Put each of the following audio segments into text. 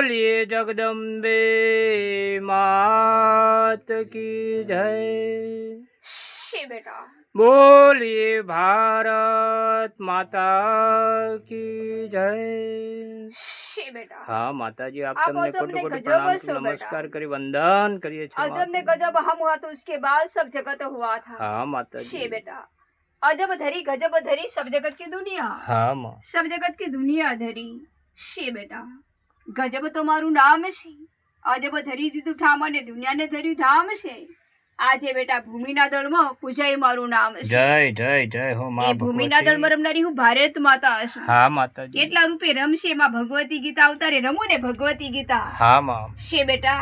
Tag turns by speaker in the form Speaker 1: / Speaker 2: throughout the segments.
Speaker 1: बोलिए जगदम्बे मात की जय।
Speaker 2: शी बेटा
Speaker 1: बोलिए भारत माता की जय।
Speaker 2: शी बेटा
Speaker 1: हाँ माताजी, आप
Speaker 2: आप
Speaker 1: તમને
Speaker 2: अजब ने
Speaker 1: कोटि कोटि
Speaker 2: गजब
Speaker 1: प्रणाम
Speaker 2: सो
Speaker 1: नमस्कार
Speaker 2: बेटा।
Speaker 1: करी वंदन करिए छे
Speaker 2: अजब ने
Speaker 1: माता।
Speaker 2: गजब हम हुआ तो उसके बाद सब जगत हुआ था।
Speaker 1: हाँ माताजी।
Speaker 2: शी बेटा अजब धरी गजब धरी सब जगत की दुनिया।
Speaker 1: हाँ माँ।
Speaker 2: सब जगत की दुनिया धरी। शी बेटा गजब तो मारू नाम छे। अजब धरी દીધું ઠામ અને દુનિયાને ધર્યું ધામ છે। આજે બેટા ભૂમિના દળમાં પૂજાય મારું નામ છે।
Speaker 1: जय जय जय हो माँ
Speaker 2: એ ભૂમિના
Speaker 1: भगवती।
Speaker 2: દળમાં રમનારી હું ભારત માતા છું।
Speaker 1: हाँ माताजी।
Speaker 2: કેટલા રૂપે રમશે માં ભગવતી ગીતા અવતારે રમો ને ભગવતી ગીતા।
Speaker 1: हाँ माँ।
Speaker 2: છે બેટા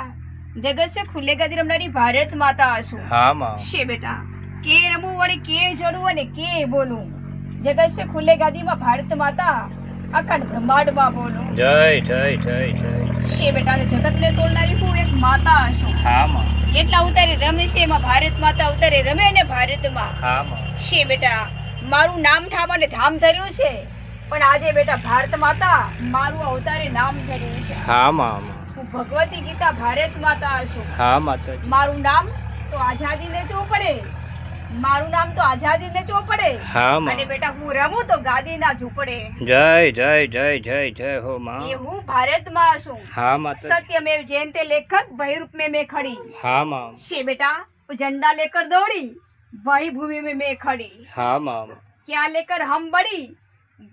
Speaker 2: જગત से खुलेगा दी रमनारी भारत माता છું।
Speaker 1: हाँ माँ।
Speaker 2: છે બેટા કે રમું વળી કે જડું અને કે બોલું। જગત से खुलेगा दी માં ભારત માતા અખંડ બ્રહ્માંડ માં બોલું।
Speaker 1: जय जय जय जय।
Speaker 2: છે બેટા જગત ને તોલનારી હું એક માતા છું।
Speaker 1: हाँ माँ।
Speaker 2: એટલા ઉતારે રમે છે માં ભારત માતા ઉતારે રમે ને ભારતમાં।
Speaker 1: हाँ माँ।
Speaker 2: છે બેટા મારું નામ ઠામ અને ધામ ધર્યું છે પણ આજે બેટા ભારત માતા મારું અવતારે નામ ધર્યું છે।
Speaker 1: हाँ माँ।
Speaker 2: હું ભગવતી ગીતા ભારત માતા છું।
Speaker 1: हाँ माताजी।
Speaker 2: મારું નામ તો આઝાદી ને ચોપડે। મારું નામ તો આઝાદી ને ચોપડે।
Speaker 1: हाँ माँ।
Speaker 2: અને બેટા હું રમું તો ગાદી ના ઝૂંપડે।
Speaker 1: जय जय जय जय जय हो माँ।
Speaker 2: એ હું ભારતમાં છું।
Speaker 1: हाँ माताजी।
Speaker 2: सत्यमेव जयते लेखक वही रूप में मैं खड़ी।
Speaker 1: हाँ माँ।
Speaker 2: शे बेटा झंडा लेकर दौड़ी वही भूमि में मैं खड़ी।
Speaker 1: हाँ माँ।
Speaker 2: क्या लेकर हम बड़ी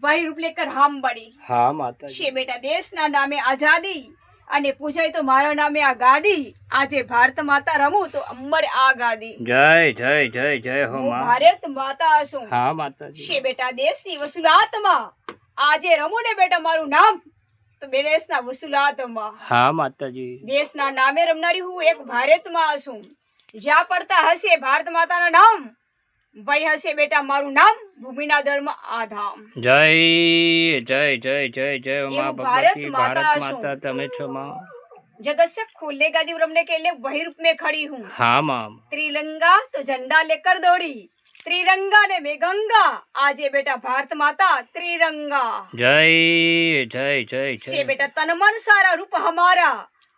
Speaker 2: वही रूप लेकर हम बड़ी।
Speaker 1: हाँ माताजी।
Speaker 2: शे बेटा देश ना नामे आजादी અને પૂજાય તો મારા નામે આ ગાદી। આજે ભારત માતા રમું તો અમર આ ગાદી।
Speaker 1: जय जय जय जय हो
Speaker 2: હું
Speaker 1: माँ।
Speaker 2: ભારત માતા છું।
Speaker 1: हाँ माताजी।
Speaker 2: शे बेटा દેશની વસુલાતમાં આજે રમું ને બેટા મારું નામ તો બે દેશના વસુલાતમાં।
Speaker 1: हाँ माताजी।
Speaker 2: દેશના નામે રમનારી હું એક ભારતમાં છું। જ્યાં પડતા હશે ભારત માતાના નામ વહી હશે બેટા મારું નામ ભૂમિના દળમાં આ ધામ।
Speaker 1: जय जय जय जय जय हो माँ
Speaker 2: એવું ભારત
Speaker 1: भगवती।
Speaker 2: माता
Speaker 1: भारत
Speaker 2: છું।
Speaker 1: माता तमे छो माँ।
Speaker 2: जगत से खुलेगा दी रमने के लिए वही रूप में खड़ी हूँ।
Speaker 1: हाँ माँ।
Speaker 2: त्रिरंगा तो झंडा लेकर दौड़ी त्रिरंगा ने मैं गंगा। आजे बेटा भारत माता त्रिरंगा।
Speaker 1: जय जय जय
Speaker 2: से
Speaker 1: जय।
Speaker 2: बेटा तन मन सारा रूप हमारा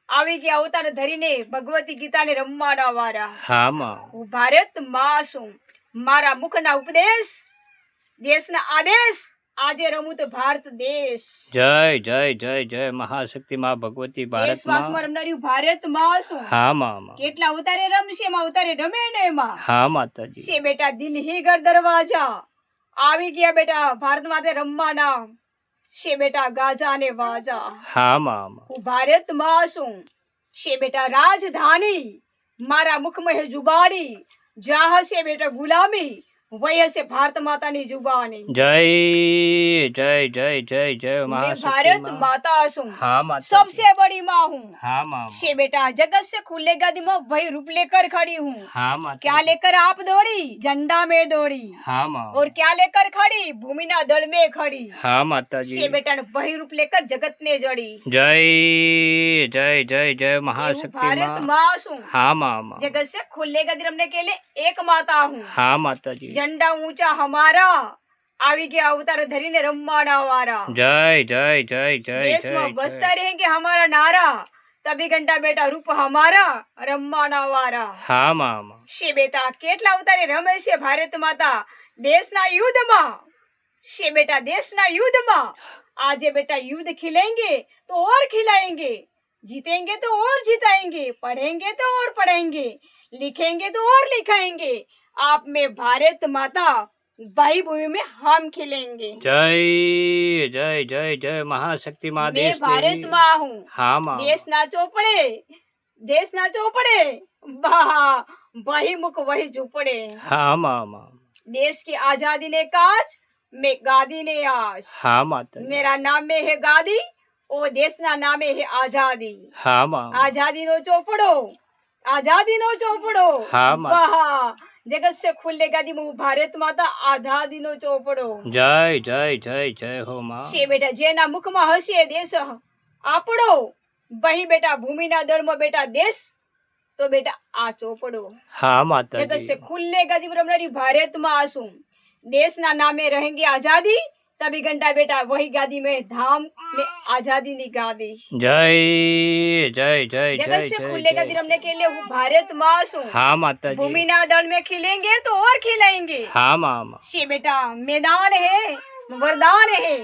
Speaker 2: આવી ગયા અવતાર ધરીને ભગવતી ગીતાને રમવાના વારા।
Speaker 1: हाँ माँ।
Speaker 2: હું ભારત માં છું। મારા મુખના ઉપદેશ દેશના આદેશ આજે રમું તો ભારત દેશ।
Speaker 1: जय जय जय जय महाशक्ति माँ भगवती। भारत
Speaker 2: દેશવાસમાં
Speaker 1: माँ।
Speaker 2: રમનારી હું ભારત માં છું।
Speaker 1: हाँ माँ माँ।
Speaker 2: કેટલા ઉતારે રમશે માં ઉતારે રમે ને માં।
Speaker 1: हाँ माताजी।
Speaker 2: से बेटा दिल ही घर दरवाजा આવી ગયા બેટા ભારત માતે રમવાના। से बेटा गाजा ने वाजा।
Speaker 1: हाँ माँ माँ।
Speaker 2: હું ભારત માં છું। से बेटा राजधानी मारा मुख में है जुबानी। जहाँ हसे बेटा गुलामी वही हसे भारत माता ની जुबानी।
Speaker 1: जय जय जय जय जय
Speaker 2: मैं
Speaker 1: महाशक्ति
Speaker 2: भारत
Speaker 1: माँ।
Speaker 2: माता हूँ।
Speaker 1: हाँ माता।
Speaker 2: सबसे बड़ी माँ हूँ।
Speaker 1: हाँ माँ।
Speaker 2: से बेटा जगत से खुलेगा दी मैं वही रूप लेकर खड़ी हूँ।
Speaker 1: हाँ माता।
Speaker 2: क्या लेकर आप दौड़ी झंडा में दौड़ी
Speaker 1: हाँ माँ।
Speaker 2: और क्या लेकर खड़ी भूमि ना दल में खड़ी।
Speaker 1: हाँ माता
Speaker 2: से
Speaker 1: जी।
Speaker 2: बेटा ने वही रूप लेकर जगत ने जड़ी।
Speaker 1: जय जय जय जय
Speaker 2: ये हूँ
Speaker 1: महाशक्ति
Speaker 2: भारत
Speaker 1: माँ।
Speaker 2: माँ हूँ।
Speaker 1: हाँ माँ माँ।
Speaker 2: जगत से खुलेगा दी रमने के लिए एक माता हूँ।
Speaker 1: हाँ माता जी।
Speaker 2: झंडा ऊंचा हमारा આવી ગયા અવતાર ધરીને રમવાના વારા।
Speaker 1: जय जय जय जय
Speaker 2: देश
Speaker 1: जय
Speaker 2: में बसता
Speaker 1: जय।
Speaker 2: रहेंगे हमारा नारा तभी घंटा बेटा रूप हमारा રમવાના વારા।
Speaker 1: हाँ माँ माँ।
Speaker 2: शे बेटा કેટલા અવતારે રમે છે ભારત માતા દેશના યુદ્ધમાં। शे बेटा देशना युद्धમાં આજે बेटा युद्ध खिलेंगे तो और खिलाएंगे। जीतेंगे तो और जिताएंगे। पढ़ेंगे तो और पढ़ाएंगे। लिखेंगे तो और लिखाएंगे। आप में भारत माता भाई भूमि में हम खिलेंगे।
Speaker 1: जय जय जय जय महाशक्ति माँ।
Speaker 2: मैं
Speaker 1: देश
Speaker 2: भारत
Speaker 1: देवी।
Speaker 2: माँ हूँ।
Speaker 1: हाँ माँ।
Speaker 2: देश ना चौपड़े वही मुख वही झूपड़े।
Speaker 1: हाँ माँ माँ।
Speaker 2: देश की आजादी ने काज मैं गादी ने आज।
Speaker 1: हाँ माता जी।
Speaker 2: मेरा नाम में है गादी ओ देश ना नाम में है आजादी।
Speaker 1: हाँ माँ।
Speaker 2: आजादी नो चौपड़ो आजादी नो चौपड़ो।
Speaker 1: हाँ माँ।
Speaker 2: वाह जगत से खुलेगा दी मुँह भारत माता आजादी नो चौपड़ो।
Speaker 1: जय जय जय जय हो माँ।
Speaker 2: से बेटा जेना मुख में हसे देश आपड़ो वही बेटा भूमि ना दर में बेटा देश तो बेटा आ चौपड़ो।
Speaker 1: हाँ माता
Speaker 2: जगत
Speaker 1: जी।
Speaker 2: से खुलेगा दी रमनारी भारत में आसूं। देश ना नामे रहेंगे आजादी तभी घंटा बेटा वही गादी में धाम ने आजादी ની ગાદી
Speaker 1: જય જય જય
Speaker 2: जगत
Speaker 1: જય
Speaker 2: से
Speaker 1: જય
Speaker 2: खुले
Speaker 1: જય
Speaker 2: गादी रमने के लिए वो भारत माँ हूँ।
Speaker 1: हाँ माताजी
Speaker 2: भूमिना दल में खिलेंगे तो और खिलाएंगे।
Speaker 1: हाँ माँ माँ
Speaker 2: ये बेटा मैदान है, वरदान है,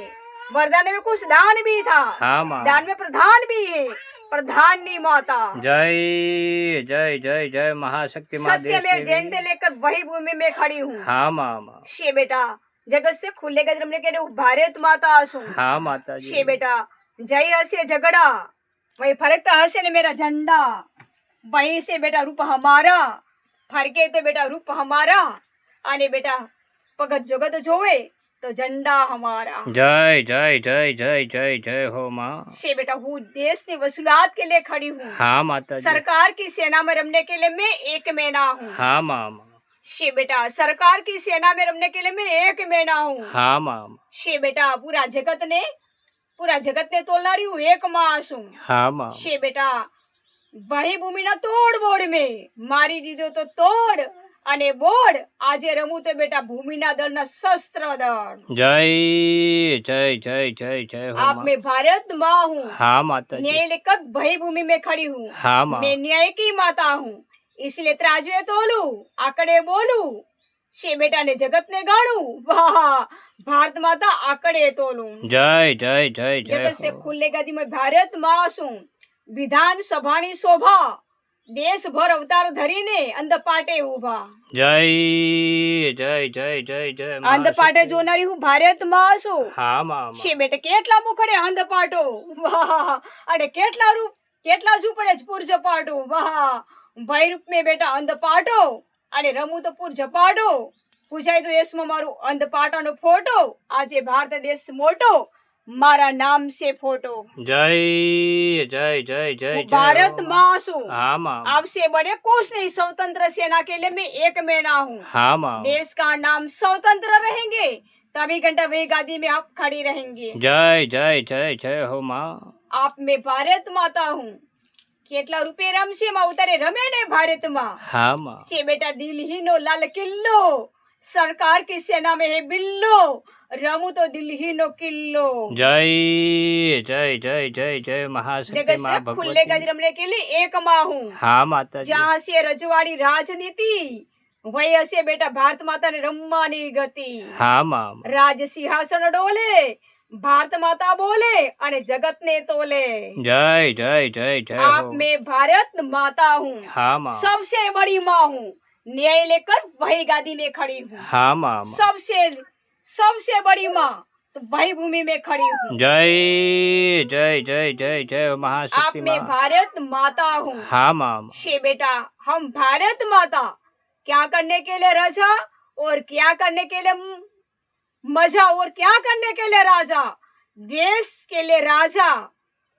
Speaker 2: वरदान में कुछ दान भी था,
Speaker 1: हाँ माँ
Speaker 2: दान में प्रधान भी है, प्रधान नी माता।
Speaker 1: जय जय जय जय महाशक्ति माँ
Speaker 2: सत्य में
Speaker 1: देश
Speaker 2: जयंती
Speaker 1: देवी।
Speaker 2: लेकर वही भूमि में खड़ी हूँ।
Speaker 1: हाँ माँ माँ
Speaker 2: ये बेटा जगत से खुले गादी रमने के लिए वो भारत माता हूँ।
Speaker 1: हाँ माताजी
Speaker 2: ये बेटा जय हसे झगड़ा वही फरकता हसे ने मेरा झंडा, वहीं से बेटा रूप हमारा फरके तो बेटा रूप हमारा आने बेटा पगत जगत जोवे तो झंडा हमारा।
Speaker 1: जय जय जय जय जय जय हो माँ
Speaker 2: से बेटा हूँ देश की वसूलात के लिए खड़ी हूँ।
Speaker 1: हाँ माताजी
Speaker 2: सरकार की सेना में रमने के लिए मैं एक मैना हूँ।
Speaker 1: हाँ माँ माँ
Speaker 2: शे बेटा सरकार की सेना में रमने के लिए मैं एक मैना हूँ।
Speaker 1: हाँ माँ
Speaker 2: शे बेटा पूरा जगत ने तोलनारी हूँ एक मास हूँ।
Speaker 1: हाँ माँ
Speaker 2: शे बेटा वही भूमि ना तोड़ बोड़ में मारी दीदो तो तोड़ अने बोड़ आजे रमू तो बेटा भूमि ना दल ना शस्त्र दल।
Speaker 1: जय जय जय जय जय हो
Speaker 2: आप
Speaker 1: माँ
Speaker 2: में भारत माँ हूँ।
Speaker 1: हाँ माताजी
Speaker 2: न्याय लेकर वही भूमि में खड़ी हूँ।
Speaker 1: हाँ माँ
Speaker 2: मैं न्याय की माता हूँ, इसलिए तराजुए तोलू आकड़े बोलू। शे बेटा ने जगत ने गाड़ू वाह भारत माता आकड़े तोलू।
Speaker 1: जय जय जय जय
Speaker 2: जगत से
Speaker 1: हो
Speaker 2: खुले गादी में भारत माँ हूँ। विधान सभानी शोभा देश भर अवतार धरीने अंधपाटे उभा।
Speaker 1: जय जय जय जय जय
Speaker 2: अंधपाटे
Speaker 1: महाशक्ति।
Speaker 2: जोनारी हूँ भारत माँ हूँ।
Speaker 1: हाँ माँ
Speaker 2: शे बेटे કેટલા મુખડે અંધપાટો વાહ અને કેટલા ઝૂંપડે પૂર ઝપાટો વાહ ભાઈ રૂપ में બેટા અંધપાટો અને રમું તો પૂર ઝપાટો પૂછાય તો દેશમાં મારું અંધપાટાનો ફોટો આજે ભારત દેશ મોટો મારા નામ से फोटो।
Speaker 1: जय जय जय जय जय
Speaker 2: भारत
Speaker 1: हो।
Speaker 2: माँ हूँ।
Speaker 1: हाँ माँ
Speaker 2: आपसे बड़े कुछ नहीं, स्वतंत्र सेना के लिए मैं एक मैना हूँ।
Speaker 1: हाँ माँ
Speaker 2: देश का नाम स्वतंत्र रहेंगे तभी घंटा वही गादी में आप खड़ी रहेंगे।
Speaker 1: जय जय जय जय हो माँ
Speaker 2: आप में भारत माता हूँ। કેટલા રૂપે રમશે માં ઉતારે રમે ને ભારત માં
Speaker 1: हाँ माँ
Speaker 2: से बेटा दिलहीनो लाल किल्लो सरकार की सेना में है बिल्लो रमू तो दिलहीनो किल्लो।
Speaker 1: जय जय जय जय जय महाशक्ति
Speaker 2: जगत
Speaker 1: माँ
Speaker 2: से खुले गज
Speaker 1: भगवती।
Speaker 2: रमने के लिए एक माँ हूँ।
Speaker 1: हाँ माता जी
Speaker 2: जहाँ से रजवाड़ी राजनीति वही हसे बेटा भारत माता ने रमवानी गति।
Speaker 1: हाँ माँ
Speaker 2: राज सिंहासन डोले भारत माता बोले अने जगत ने तोले।
Speaker 1: जय जय जय जय
Speaker 2: आप
Speaker 1: हो।
Speaker 2: में भारत माता हूँ।
Speaker 1: हाँ माँ
Speaker 2: सबसे बड़ी माँ हूँ। न्याय लेकर वही गादी में खड़ी हूँ।
Speaker 1: हाँ माँ
Speaker 2: सबसे बड़ी माँ तो वही भूमि में खड़ी हूँ।
Speaker 1: जय जय जय जय जय
Speaker 2: आप
Speaker 1: महाशक्ति
Speaker 2: में
Speaker 1: माँ।
Speaker 2: भारत माता हूँ।
Speaker 1: हाँ माँ
Speaker 2: शे बेटा हम भारत माता क्या करने के लिए रजा और क्या करने के लिए मजा और क्या करने के लिए राजा, देश के लिए राजा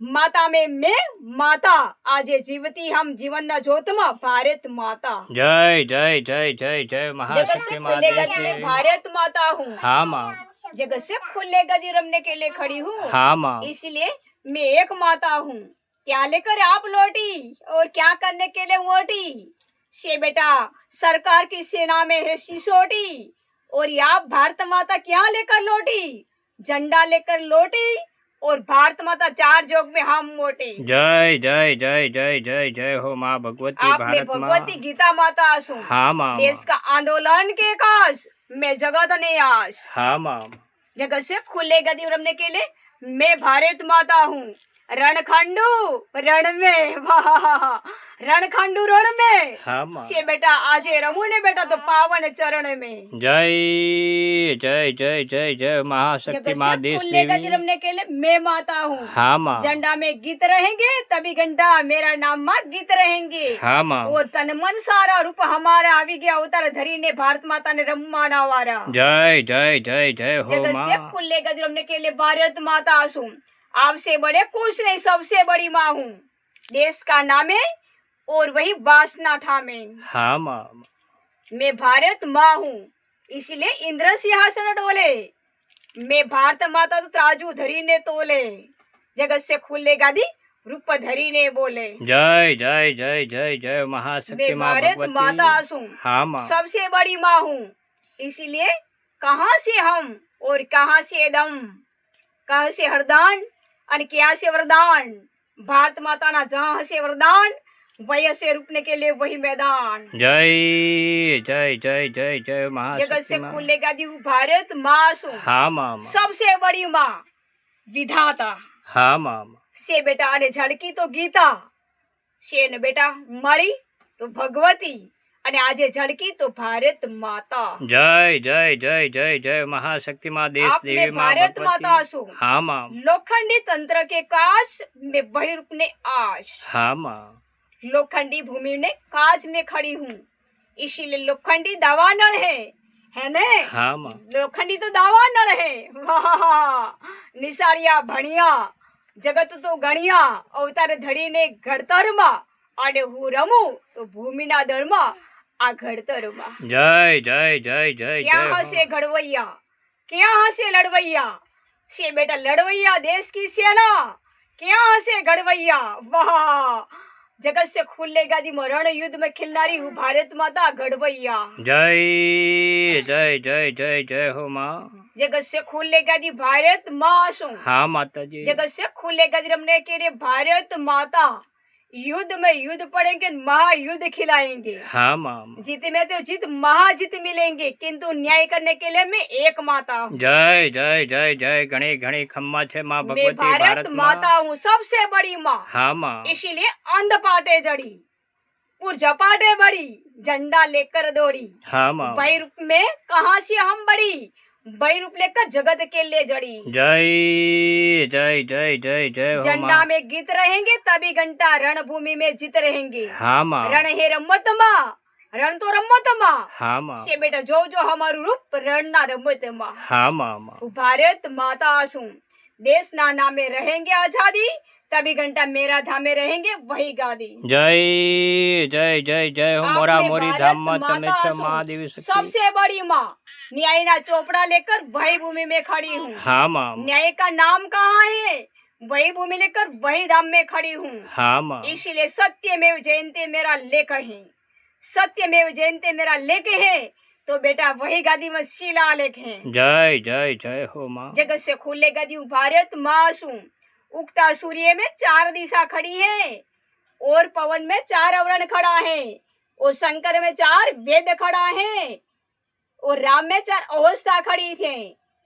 Speaker 2: माता में मैं माता आजे जीवती हम जीवन ना जोतमा भारत माता।
Speaker 1: जय जय जय जय जय
Speaker 2: जगत
Speaker 1: महाशक्ति
Speaker 2: से
Speaker 1: माँ
Speaker 2: खुले
Speaker 1: देश
Speaker 2: गदी में
Speaker 1: देवी।
Speaker 2: भारत माता हूँ।
Speaker 1: हाँ माँ
Speaker 2: जगत से खुले गदी रमने के लिए खड़ी हूँ।
Speaker 1: हाँ माँ
Speaker 2: इसलिए मैं एक माता हूँ। क्या लेकर आप लौटी और क्या करने के लिए मोटी। से बेटा सरकार की सेना में है सिसोटी और आप भारत माता क्या लेकर लौटी, झंडा लेकर लौटी और भारत माता चार जोग में हम मोटी।
Speaker 1: जय जय जय जय जय जय हो माँ भगवती
Speaker 2: आप में
Speaker 1: भारत माँ।
Speaker 2: भगवती गीता माता आसू।
Speaker 1: हाँ माँ
Speaker 2: देश का आंदोलन के काज मैं जगत ने आस।
Speaker 1: हाँ माँ
Speaker 2: जगत से खुले गदी रमने के लिए मैं भारत माता हूँ। रणखंडू रण में वाह रणखंडू रण में
Speaker 1: हाँ माँ
Speaker 2: से बेटा आजे रमू ने बेटा तो पावन चरण में।
Speaker 1: जय जय जय जय जय महाशक्ति
Speaker 2: जगत
Speaker 1: माँ
Speaker 2: से
Speaker 1: देश
Speaker 2: खुले गदी
Speaker 1: देवी।
Speaker 2: रमने के लिए मैं माता हूँ।
Speaker 1: हाँ माँ
Speaker 2: झंडा में गीत रहेंगे तभी घंटा मेरा नाम माँ गीत रहेंगे।
Speaker 1: हाँ माँ
Speaker 2: और तन मन सारा रूप हमारा आवी गया अवतार धरी ने भारत माता ने रमवाना वारा।
Speaker 1: जय जय जय जय हो
Speaker 2: जगत
Speaker 1: माँ।
Speaker 2: से खुले गदी रमने के लिए भारत माता आसू। आपसे बड़े कुछ नहीं, सबसे बड़ी माँ हूँ। देश का नामे और वही वासना ठामे।
Speaker 1: हाँ माँ
Speaker 2: मैं भारत माँ हूँ इसलिए इंद्र सिंहासन डोले। मैं भारत माता तो तराजू धरी ने तोले। जगत से खुले गादी रूप धरी ने बोले।
Speaker 1: जय जय जय जय जय महाशक्ति
Speaker 2: मैं
Speaker 1: माँ
Speaker 2: भारत
Speaker 1: भगवती।
Speaker 2: माता आसू।
Speaker 1: हाँ माँ
Speaker 2: सबसे बड़ी माँ हूँ इसलिए कहाँ से हम और कहाँ से दम, कहाँ से हरदान और क्या से वरदान। भारत माता ना जहाँ हसे वरदान, वही हसे रूपने के लिए वही मैदान।
Speaker 1: जय जय जय जय जय
Speaker 2: जगत
Speaker 1: महाशक्ति
Speaker 2: से
Speaker 1: माँ।
Speaker 2: खुलेगा दी भारत माँ सो,
Speaker 1: हाँ माँ माँ।
Speaker 2: सबसे बड़ी माँ विधाता।
Speaker 1: हाँ माँ माँ।
Speaker 2: से बेटा अरे झलकी तो गीता, से ने बेटा मरी तो भगवती, અને આજે झलकी तो भारत माता।
Speaker 1: जय जय जय जय जय महाशक्ति माँ, देश
Speaker 2: आपने
Speaker 1: देवी माँ
Speaker 2: भारत माता
Speaker 1: भगवती।
Speaker 2: सो,
Speaker 1: हाँ माँ।
Speaker 2: लोखंडी तंत्र के काश में वही रूप ने आश।
Speaker 1: हाँ माँ।
Speaker 2: लोखंडी भूमि ने काज में खड़ी हूँ, इसीलिए लोखंडी दावानल है ने।
Speaker 1: हाँ माँ।
Speaker 2: लोखंडी तो दावानल है। वाह निशारिया भणिया जगत तो गणिया, अवतार धड़ी ने घड़तर मा, आडे हूँ रमू तो भूमि ना दर मा आ घड़तर मा।
Speaker 1: जय जय जय जय
Speaker 2: क्या
Speaker 1: जय
Speaker 2: हसे घड़वैया, क्या हसे लड़वैया, से बेटा लड़वैया देश की सेना, क्या हसे घड़वैया। वाह जगत से खुलेगा दी मरण युद्ध में खिलनारी हूँ भारत माता घड़वैया।
Speaker 1: जय जय जय जय जय हो माँ।
Speaker 2: जगत से खुलेगा दी भारत माँ सो।
Speaker 1: हाँ माता जी।
Speaker 2: जगत से खुलेगा दी रमने के लिए भारत माता, युद्ध में युद्ध पड़ेंगे, महायुद्ध खिलाएंगे।
Speaker 1: हाँ माँ।
Speaker 2: जीत में तो जीत महाजीत मिलेंगे, किंतु न्याय करने के लिए मैं एक माता हूँ।
Speaker 1: जय जय जय जय गणे घणी खम्मा छे माँ
Speaker 2: मैं
Speaker 1: भगवती
Speaker 2: भारत माता हूँ, सबसे बड़ी माँ।
Speaker 1: हाँ माँ।
Speaker 2: इसीलिए अंध पाटे जड़ी, पुरजा पाटे बड़ी, झंडा लेकर दौड़ी।
Speaker 1: हाँ माँ।
Speaker 2: वही रूप में कहाँ से हम बड़ी, वही रूप लेकर जगत के लिए जड़ी।
Speaker 1: जय जय जय जय जय हो
Speaker 2: झंडा
Speaker 1: माँ।
Speaker 2: में गीत रहेंगे तभी घंटा रणभूमि में जीत रहेंगे।
Speaker 1: हाँ माँ।
Speaker 2: रण है रमत माँ, रण तो रमत माँ।
Speaker 1: हाँ माँ।
Speaker 2: से बेटा जो जो हमारू रूप रण ना रमत माँ।
Speaker 1: हाँ माँ माँ।
Speaker 2: भारत माता आसू, देश ना नामे रहेंगे आजादी, तभी घंटा मेरा धामे रहेंगे वही गादी।
Speaker 1: जय जय जय जय हो मोरा
Speaker 2: आपने
Speaker 1: मोरी
Speaker 2: भारत
Speaker 1: धाम में
Speaker 2: माता
Speaker 1: तमे छे
Speaker 2: आसू,
Speaker 1: महादेवी शक्ति।
Speaker 2: सबसे बड़ी माँ, न्याय ना चोपड़ा लेकर वही भूमि में खड़ी हूँ।
Speaker 1: हाँ माँ।
Speaker 2: न्याय का नाम कहाँ है, वही भूमि लेकर वही धाम में खड़ी हूँ।
Speaker 1: हाँ माँ।
Speaker 2: इसीलिए सत्यमेव जयंते मेरा लेख है, सत्यमेव जयंते मेरा लेख है, तो बेटा वही गादी में शिलालेख है।
Speaker 1: जय जय जय हो माँ।
Speaker 2: जगत से खुले गदी भारत माँ सू, उगता सूर्य में 4 दिशा खड़ी है, और पवन में 4 अवरण खड़ा है, और शंकर में 4 वेद खड़ा है, और राम में 4 अवस्था खड़ी थे,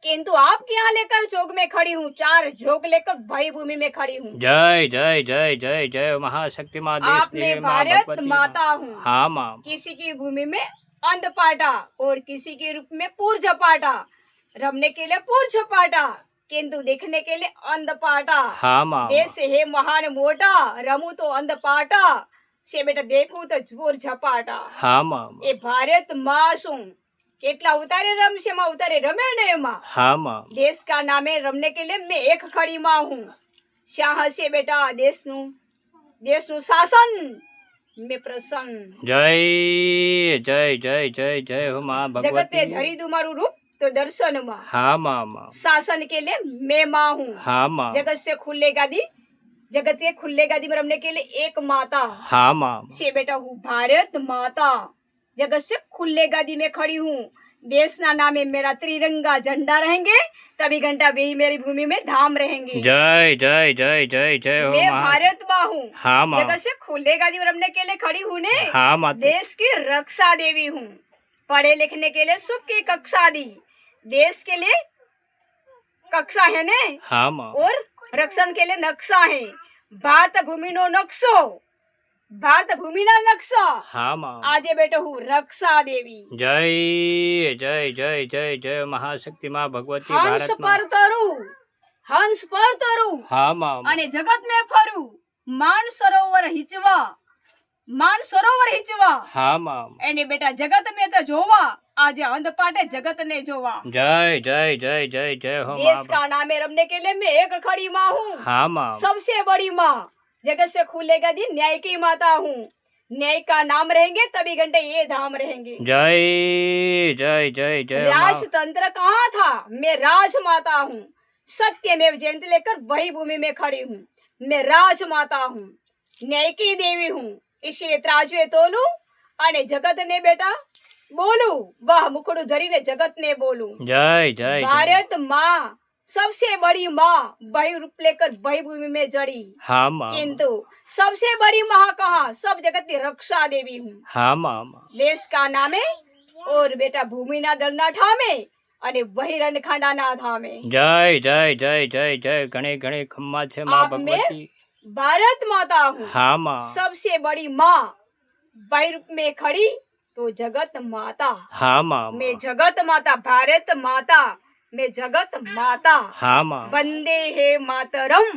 Speaker 2: किंतु आपके यहाँ लेकर जोग में खड़ी हूँ, 4 जोग लेकर भई भूमि में खड़ी हूँ।
Speaker 1: जय जय जय जय जय महाशक्ति माँ, देश
Speaker 2: आपने
Speaker 1: देवी माँ
Speaker 2: भारत
Speaker 1: भगवती
Speaker 2: माता हूँ।
Speaker 1: हाँ माँ।
Speaker 2: किसी की भूमि में अंध पाटा और किसी के रूप में पूर झपाटा, रमने के लिए पूर झपाटा, किंतु देखने के लिए अंध पाटा।
Speaker 1: हाँ माँ।
Speaker 2: देश है महान मोटा, रमू तो अंध पाटा, से बेटा देखू तो जोर झपाटा।
Speaker 1: हाँ माँ।
Speaker 2: ए भारत माँ सू, કેટલા ઉતારે રમશે માં ઉતારે રમે ને એમાં।
Speaker 1: हाँ माँ।
Speaker 2: देश का नामे रमने के लिए मैं एक खड़ी माँ हूँ। शाह से बेटा देशनु शासन में प्रसन्न।
Speaker 1: जय जय जय जय जय हो माँ
Speaker 2: जगते
Speaker 1: भगवती।
Speaker 2: धरी दू मारू रूप तो दर्शन माँ।
Speaker 1: हाँ माँ माँ।
Speaker 2: शासन के लिए मैं माँ हूँ।
Speaker 1: हाँ माँ।
Speaker 2: जगत से खुले गादी, जगत के खुले गादी में रमने के लिए एक माता।
Speaker 1: हाँ माँ।
Speaker 2: से बेटा हूँ भारत माता, जगत से खुले गादी में खड़ी हूँ। देश ना नामे मेरा त्रिरंगा झंडा रहेंगे, तभी घंटा वे ही मेरी भूमि में धाम रहेंगे।
Speaker 1: जय जय जय जय जय हो
Speaker 2: मैं
Speaker 1: माँ।
Speaker 2: भारत माँ हूँ।
Speaker 1: हाँ माँ।
Speaker 2: जगत से खुले गादी में रमने के लिए खड़ी हूँ ने।
Speaker 1: हाँ माँ।
Speaker 2: देश की रक्षा देवी हूँ, पढ़े लिखने के लिए सुख की कक्षा दी, देश के लिए कक्षा है ने।
Speaker 1: हाँ माँ।
Speaker 2: और रक्षण के लिए नक्शा है, भारत भूमि नो नक्शो, भारत भूमि ना नक्शा।
Speaker 1: हाँ माँ।
Speaker 2: आजे बेटो हूँ रक्षा देवी।
Speaker 1: जय जय जय जय जय महाशक्ति माँ भगवती
Speaker 2: हंस
Speaker 1: भारत
Speaker 2: पर तरू, हंस पर तरू,
Speaker 1: हाँ माँ।
Speaker 2: અને જગત में ફરું, માન સરોવર હિચવા, માન સરોવર હિચવા।
Speaker 1: हाँ माँ।
Speaker 2: એને બેટા જગત में तो જોવા, આજે અંધ પાટે जगत ने जोवा।
Speaker 1: जय जय जय जय जय हो
Speaker 2: देश
Speaker 1: माँ।
Speaker 2: का नामे रमने के लिए मैं एक खड़ी माँ हूँ।
Speaker 1: हाँ माँ।
Speaker 2: सबसे बड़ी माँ, जगत से खुलेगा दिन न्याय की माता हूँ। न्याय का नाम रहेंगे तभी घंटे ये धाम रहेंगे।
Speaker 1: जय जय जय जय माँ।
Speaker 2: राजतंत्र कहाँ था, मैं राजमाता हूँ। सत्यमेव जयंती लेकर वही भूमि में खड़ी हूँ। मैं राजमाता हूँ, न्याय की देवी हूँ, इसलिए त्राजुए तोलू, अने जगत ने बेटा બોલું વાહ મુખડું ધરીને જગતને બોલું
Speaker 1: જય જય જય
Speaker 2: भारत माँ सबसे बड़ी माँ वही रूप लेकर वही भूमि में जड़ी
Speaker 1: હા માં
Speaker 2: किंतु सबसे बड़ी माँ कहाँ सब जगत की रक्षा देवी हूँ
Speaker 1: હા માં
Speaker 2: देश का नामे और बेटा भूमि ना डरना ठामे અને વહી રણખાંડા ના થામે
Speaker 1: જય જય જય જય જય ઘણે ઘણે ખમ્મા છે માં
Speaker 2: आप में
Speaker 1: ભગવતી
Speaker 2: भारत माता हूँ
Speaker 1: હા માં
Speaker 2: सबसे बड़ी माँ वही रूप में खड़ी तो जगत माता
Speaker 1: હા માં
Speaker 2: मैं जगत माता भारत माता मैं जगत माता
Speaker 1: હા માં
Speaker 2: वंदे हे मातरम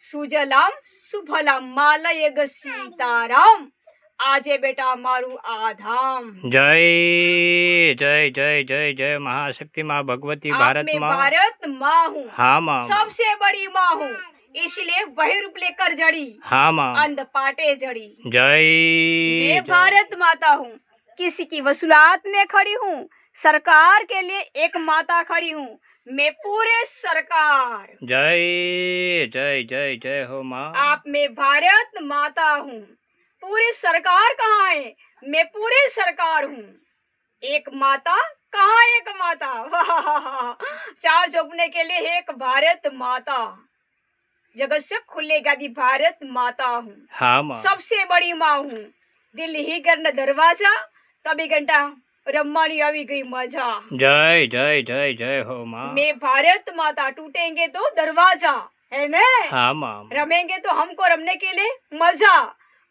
Speaker 2: सुजलाम सुफलाम मालयग सीताराम आजे बेटा मारू आधाम
Speaker 1: જય જય જય जय जय महाशक्ति माँ भगवती
Speaker 2: आप
Speaker 1: भारत
Speaker 2: में
Speaker 1: माँ
Speaker 2: भारत माँ हूँ
Speaker 1: हाँ माँ
Speaker 2: सबसे बड़ी माँ हूँ इसलिए वही रूप लेकर जड़ी
Speaker 1: हाँ माँ
Speaker 2: अंध पाटे जड़ी
Speaker 1: जय
Speaker 2: मैं
Speaker 1: जय।
Speaker 2: भारत माता हूँ किसी की वसूलात में खड़ी हूँ सरकार के लिए एक माता खड़ी हूँ मैं पूरे सरकार
Speaker 1: जय जय जय जय हो माँ
Speaker 2: आप में भारत माता हूँ पूरी सरकार कहाँ है मैं पूरी सरकार हूँ एक माता कहाँ एक माता चार झोंकने के लिए एक भारत माता जगत से खुलेगा दी भारत माता हूँ
Speaker 1: हाँ माँ
Speaker 2: सबसे बड़ी माँ हूँ दिल ही करना दरवाजा तभी घंटा रम्मानी આવી गई मजा
Speaker 1: जय जय जय जय हो माँ
Speaker 2: मैं भारत माता टूटेंगे तो दरवाजा है ना
Speaker 1: हाँ माँ
Speaker 2: रमेंगे तो हमको रमने के लिए मजा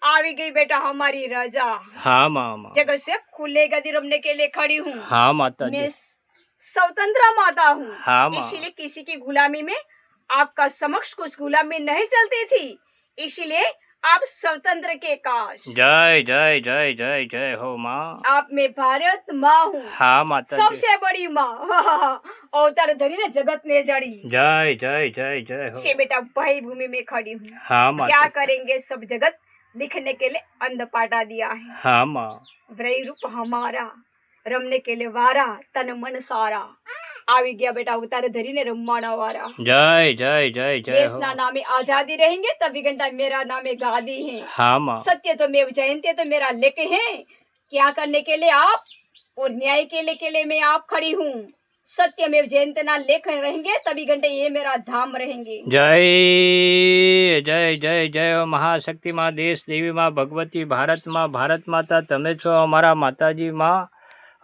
Speaker 2: आवी गई बेटा हमारी रजा
Speaker 1: हाँ माँ माँ
Speaker 2: जगत से खुलेगा दी रमने के लिए खड़ी हूँ
Speaker 1: हाँ माता
Speaker 2: मैं
Speaker 1: जी
Speaker 2: स्वतंत्र माता हूँ
Speaker 1: हाँ माँ
Speaker 2: इसीलिए किसी की गुलामी में आपका समक्ष कुछ गुलामी नहीं चलती थी इसीलिए आप स्वतंत्र के काश
Speaker 1: जय जय जय जय जय हो माँ
Speaker 2: आप में भारत माँ हूँ
Speaker 1: हाँ माता जी
Speaker 2: सबसे बड़ी माँ अवतार धरी ने जगत ने जड़ी
Speaker 1: जय जय जय जय हो
Speaker 2: से बेटा भाई भूमि में खड़ी हूँ
Speaker 1: हाँ
Speaker 2: क्या
Speaker 1: माता
Speaker 2: करेंगे सब जगत दिखने के लिए अंध पाटा दिया है
Speaker 1: हाँ माँ
Speaker 2: व्रय रूप हमारा रमने के लिए वारा तन मन सारा આવી ગયા બેટા અવતાર ધરીને રમવાના વારા
Speaker 1: जय जय जय जय हो
Speaker 2: देशना नामे आजादी रहेंगे तभी घंटा मेरा नामे गादी है
Speaker 1: हाँ माँ
Speaker 2: सत्य तो मेव जयंती तो मेरा लेके हैं क्या करने के लिए आप और न्याय के लिए मैं आप खड़ी हूँ सत्य में जयंती ना लेख रहेंगे तभी घंटे ये मेरा धाम रहेंगे
Speaker 1: जय जय जय जय हो महाशक्ति माँ देश देवी माँ भगवती भारत माँ भारत माता તમે છો અમારા માતાજી માં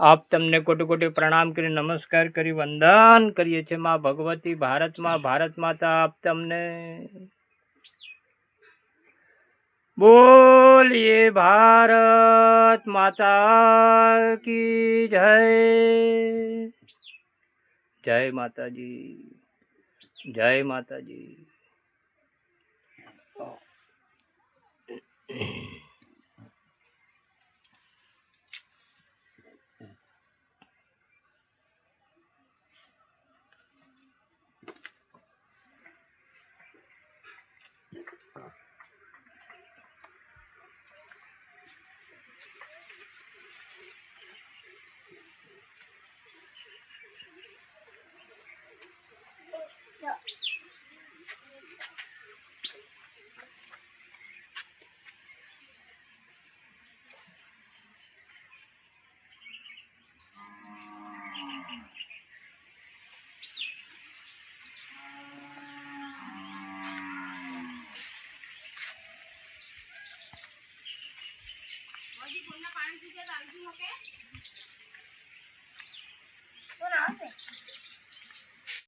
Speaker 1: આપ તમને કોટી કોટી પ્રણામ કરી નમસ્કાર કરી વંદન કરીએ છીએ માં ભગવતી ભારત માં ભારત માતા આપ તમને બોલીએ ભારત માતા की जय जय माताजी जय माताजी